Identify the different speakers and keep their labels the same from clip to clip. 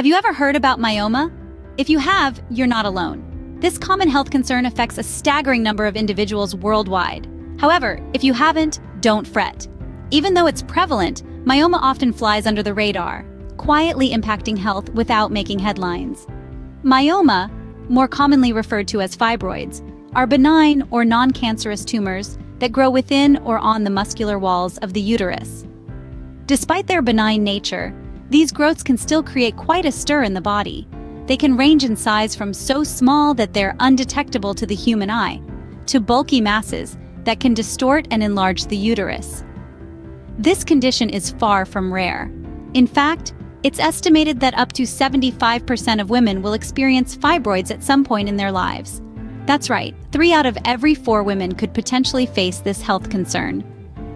Speaker 1: Have you ever heard about myoma? If you have, you're not alone. This common health concern affects a staggering number of individuals worldwide. However, if you haven't, don't fret. Even though it's prevalent, myoma often flies under the radar, quietly impacting health without making headlines. Myoma, more commonly referred to as fibroids, are benign or non-cancerous tumors that grow within or on the muscular walls of the uterus. Despite their benign nature, these growths can still create quite a stir in the body. They can range in size from so small that they're undetectable to the human eye, to bulky masses that can distort and enlarge the uterus. This condition is far from rare. In fact, it's estimated that up to 75% of women will experience fibroids at some point in their lives. That's right, 3 out of every 4 women could potentially face this health concern.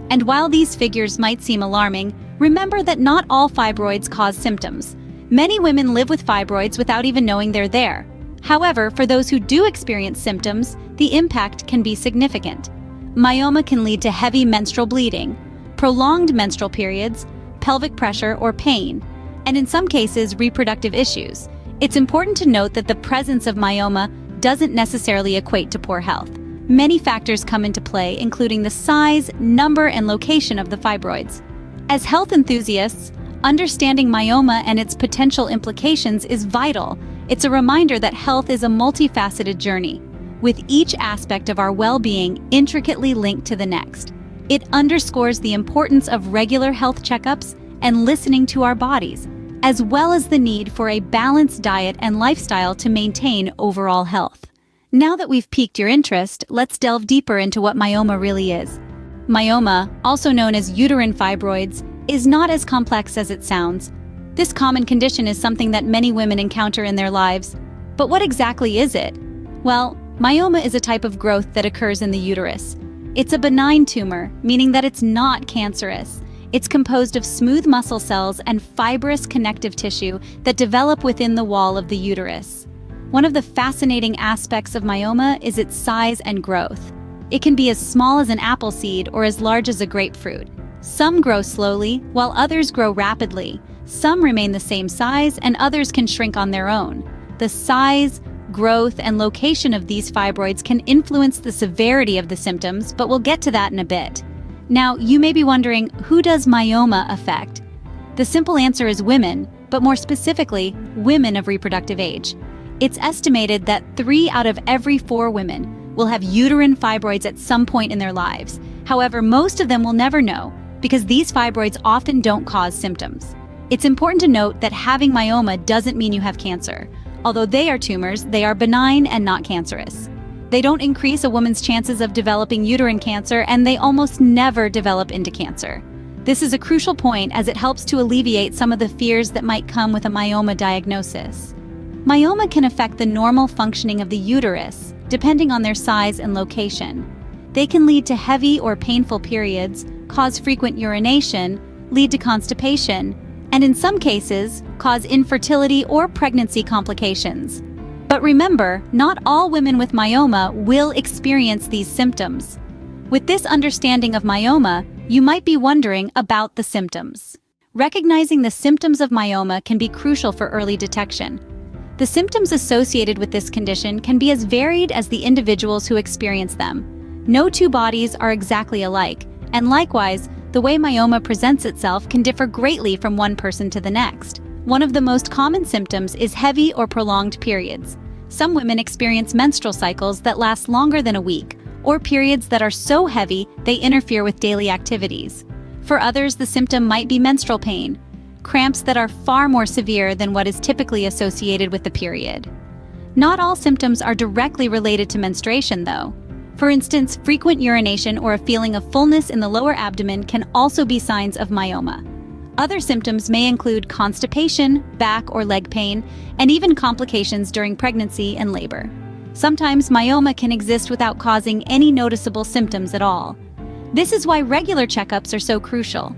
Speaker 1: And while these figures might seem alarming, remember that not all fibroids cause symptoms. Many women live with fibroids without even knowing they're there. However, for those who do experience symptoms, the impact can be significant. Myoma can lead to heavy menstrual bleeding, prolonged menstrual periods, pelvic pressure or pain, and in some cases, reproductive issues. It's important to note that the presence of myoma doesn't necessarily equate to poor health. Many factors come into play, including the size, number, and location of the fibroids. As health enthusiasts, understanding myoma and its potential implications is vital. It's a reminder that health is a multifaceted journey, with each aspect of our well-being intricately linked to the next. It underscores the importance of regular health checkups and listening to our bodies, as well as the need for a balanced diet and lifestyle to maintain overall health. Now that we've piqued your interest, let's delve deeper into what myoma really is. Myoma, also known as uterine fibroids, is not as complex as it sounds. This common condition is something that many women encounter in their lives. But what exactly is it? Well, myoma is a type of growth that occurs in the uterus. It's a benign tumor, meaning that it's not cancerous. It's composed of smooth muscle cells and fibrous connective tissue that develop within the wall of the uterus. One of the fascinating aspects of myoma is its size and growth. It can be as small as an apple seed or as large as a grapefruit. Some grow slowly, while others grow rapidly. Some remain the same size, and others can shrink on their own. The size, growth, and location of these fibroids can influence the severity of the symptoms, but we'll get to that in a bit. Now, you may be wondering, who does myoma affect? The simple answer is women, but more specifically, women of reproductive age. It's estimated that 3 out of every 4 women will have uterine fibroids at some point in their lives. However, most of them will never know, because these fibroids often don't cause symptoms. It's important to note that having myoma doesn't mean you have cancer. Although they are tumors, they are benign and not cancerous. They don't increase a woman's chances of developing uterine cancer, and they almost never develop into cancer. This is a crucial point as it helps to alleviate some of the fears that might come with a myoma diagnosis. Myoma can affect the normal functioning of the uterus, depending on their size and location. They can lead to heavy or painful periods, cause frequent urination, lead to constipation, and in some cases, cause infertility or pregnancy complications. But remember, not all women with myoma will experience these symptoms. With this understanding of myoma, you might be wondering about the symptoms. Recognizing the symptoms of myoma can be crucial for early detection. The symptoms associated with this condition can be as varied as the individuals who experience them. No 2 bodies are exactly alike, and likewise, the way myoma presents itself can differ greatly from one person to the next. One of the most common symptoms is heavy or prolonged periods. Some women experience menstrual cycles that last longer than a week, or periods that are so heavy they interfere with daily activities. For others, the symptom might be menstrual pain, cramps that are far more severe than what is typically associated with the period. Not all symptoms are directly related to menstruation, though. For instance, frequent urination or a feeling of fullness in the lower abdomen can also be signs of myoma. Other symptoms may include constipation, back or leg pain, and even complications during pregnancy and labor. Sometimes myoma can exist without causing any noticeable symptoms at all. This is why regular checkups are so crucial.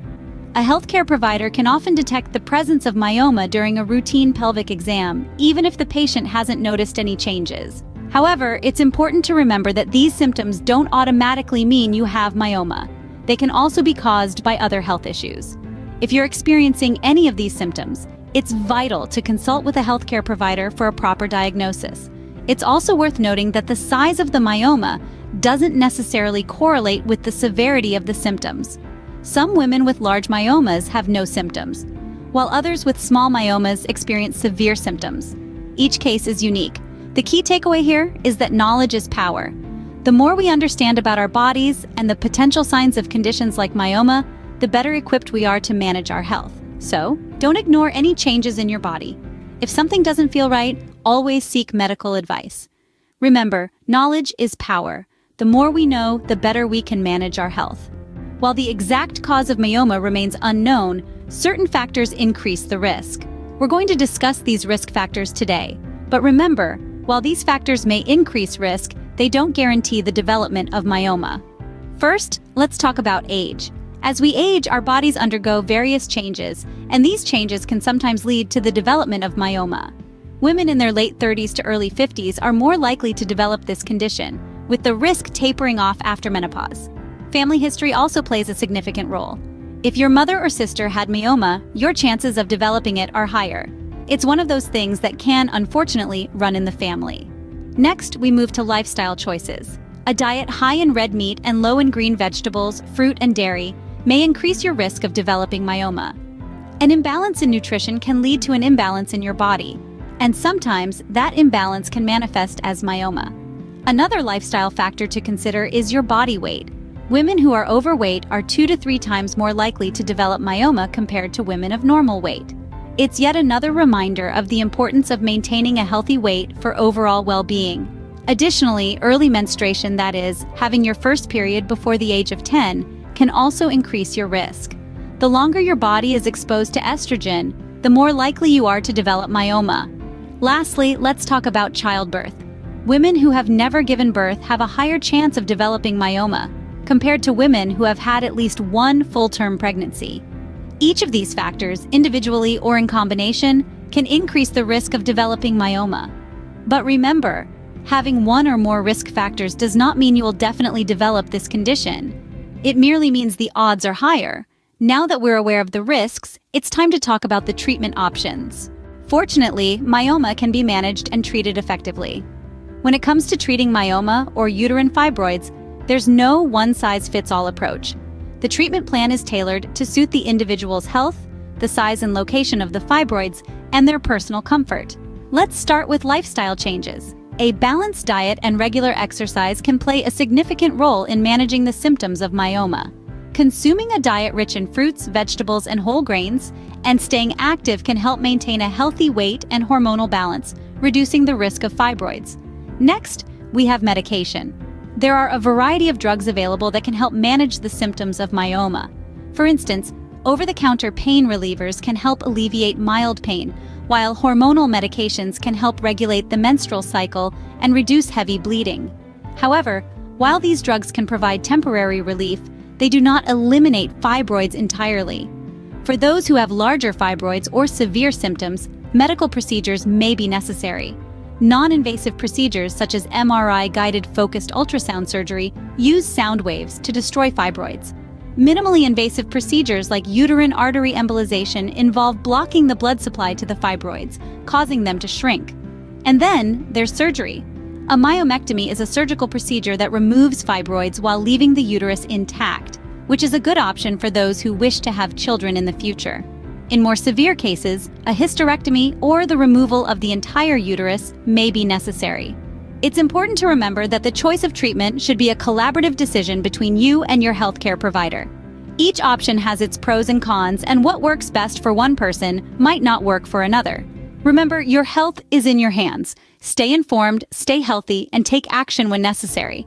Speaker 1: A healthcare provider can often detect the presence of myoma during a routine pelvic exam, even if the patient hasn't noticed any changes. However, it's important to remember that these symptoms don't automatically mean you have myoma. They can also be caused by other health issues. If you're experiencing any of these symptoms, It's vital to consult with a healthcare provider for a proper diagnosis. It's also worth noting that the size of the myoma doesn't necessarily correlate with the severity of the symptoms. Some women with large myomas have no symptoms, while others with small myomas experience severe symptoms. Each case is unique. The key takeaway here is that knowledge is power. The more we understand about our bodies and the potential signs of conditions like myoma, the better equipped we are to manage our health. So, don't ignore any changes in your body. If something doesn't feel right, always seek medical advice. Remember, knowledge is power. The more we know, the better we can manage our health. While the exact cause of myoma remains unknown, certain factors increase the risk. We're going to discuss these risk factors today. But remember, while these factors may increase risk, they don't guarantee the development of myoma. First, let's talk about age. As we age, our bodies undergo various changes, and these changes can sometimes lead to the development of myoma. Women in their late 30s to early 50s are more likely to develop this condition, with the risk tapering off after menopause. Family history also plays a significant role. If your mother or sister had myoma, your chances of developing it are higher. It's one of those things that can, unfortunately, run in the family. Next, we move to lifestyle choices. A diet high in red meat and low in green vegetables, fruit, and dairy may increase your risk of developing myoma. An imbalance in nutrition can lead to an imbalance in your body, and sometimes that imbalance can manifest as myoma. Another lifestyle factor to consider is your body weight. Women who are overweight are 2 to 3 times more likely to develop myoma compared to women of normal weight. It's yet another reminder of the importance of maintaining a healthy weight for overall well-being. Additionally, early menstruation, that is, having your first period before the age of 10, can also increase your risk. The longer your body is exposed to estrogen, the more likely you are to develop myoma. Lastly, let's talk about childbirth. Women who have never given birth have a higher chance of developing myoma, compared to women who have had at least one full-term pregnancy. Each of these factors, individually or in combination, can increase the risk of developing myoma. But remember, having one or more risk factors does not mean you will definitely develop this condition. It merely means the odds are higher. Now that we're aware of the risks, it's time to talk about the treatment options. Fortunately, myoma can be managed and treated effectively. When it comes to treating myoma or uterine fibroids, there's no one-size-fits-all approach. The treatment plan is tailored to suit the individual's health, the size and location of the fibroids, and their personal comfort. Let's start with lifestyle changes. A balanced diet and regular exercise can play a significant role in managing the symptoms of myoma. Consuming a diet rich in fruits, vegetables, and whole grains, and staying active can help maintain a healthy weight and hormonal balance, reducing the risk of fibroids. Next, we have medication. There are a variety of drugs available that can help manage the symptoms of myoma. For instance, over-the-counter pain relievers can help alleviate mild pain, while hormonal medications can help regulate the menstrual cycle and reduce heavy bleeding. However, while these drugs can provide temporary relief, they do not eliminate fibroids entirely. For those who have larger fibroids or severe symptoms, medical procedures may be necessary. Non-invasive procedures such as MRI-guided focused ultrasound surgery use sound waves to destroy fibroids. Minimally invasive procedures like uterine artery embolization involve blocking the blood supply to the fibroids, causing them to shrink. And then there's surgery. A myomectomy is a surgical procedure that removes fibroids while leaving the uterus intact, which is a good option for those who wish to have children in the future. In more severe cases, a hysterectomy or the removal of the entire uterus may be necessary. It's important to remember that the choice of treatment should be a collaborative decision between you and your healthcare provider. Each option has its pros and cons, and what works best for one person might not work for another. Remember, your health is in your hands. Stay informed, stay healthy, and take action when necessary.